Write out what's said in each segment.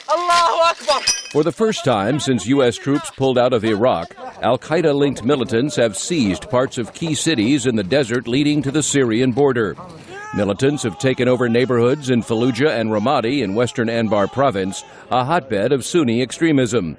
Allahu Akbar! For the first time since U.S. troops pulled out of Iraq, al-Qaeda-linked militants have seized parts of key cities in the desert leading to the Syrian border. Militants have taken over neighborhoods in Fallujah and Ramadi in western Anbar province, a hotbed of Sunni extremism.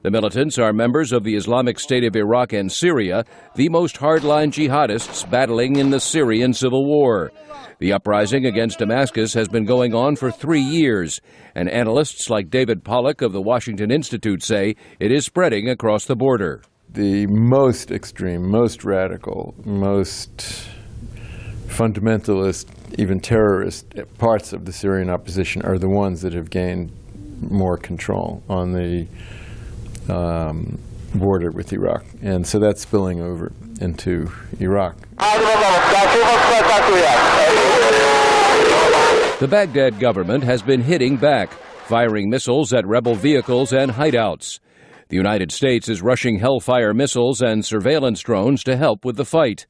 The militants are members of the Islamic State of Iraq and Syria, the most hardline jihadists battling in the Syrian civil war. The uprising against Damascus has been going on for 3 years, and analysts like David Pollock of the Washington Institute say it is spreading across the border. The most extreme, most radical, most fundamentalist, even terrorist parts of the Syrian opposition are the ones that have gained more control on the border with Iraq. And so that's spilling over into Iraq. The Baghdad government has been hitting back, firing missiles at rebel vehicles and hideouts. The United States is rushing Hellfire missiles and surveillance drones to help with the fight.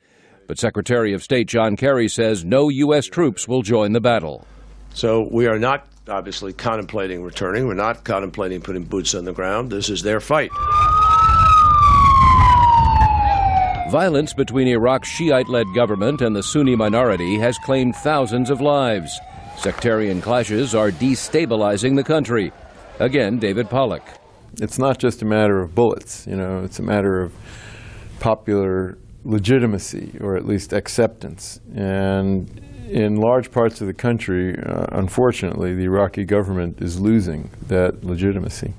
But Secretary of State John Kerry says no U.S. troops will join the battle. So we are not obviously contemplating returning. We're not contemplating putting boots on the ground. This is their fight. Violence between Iraq's Shiite-led government and the Sunni minority has claimed thousands of lives. Sectarian clashes are destabilizing the country. Again, David Pollock. It's not just a matter of bullets, it's a matter of popular legitimacy, or at least acceptance. And in large parts of the country, unfortunately, the Iraqi government is losing that legitimacy.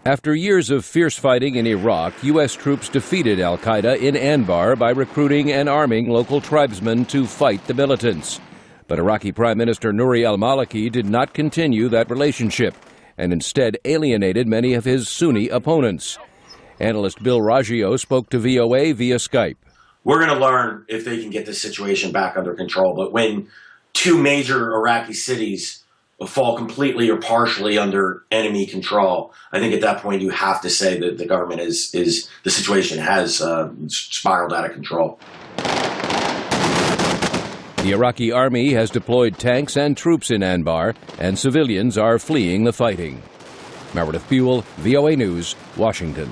After years of fierce fighting in Iraq, U.S. troops defeated al-Qaeda in Anbar by recruiting and arming local tribesmen to fight the militants. But Iraqi Prime Minister Nouri al-Maliki did not continue that relationship and instead alienated many of his Sunni opponents. Analyst Bill Raggio spoke to VOA via Skype. We're going to learn if they can get this situation back under control. But when two major Iraqi cities fall completely or partially under enemy control, I think at that point you have to say that the government the situation has spiraled out of control. The Iraqi army has deployed tanks and troops in Anbar, and civilians are fleeing the fighting. Meredith Buell, VOA News, Washington.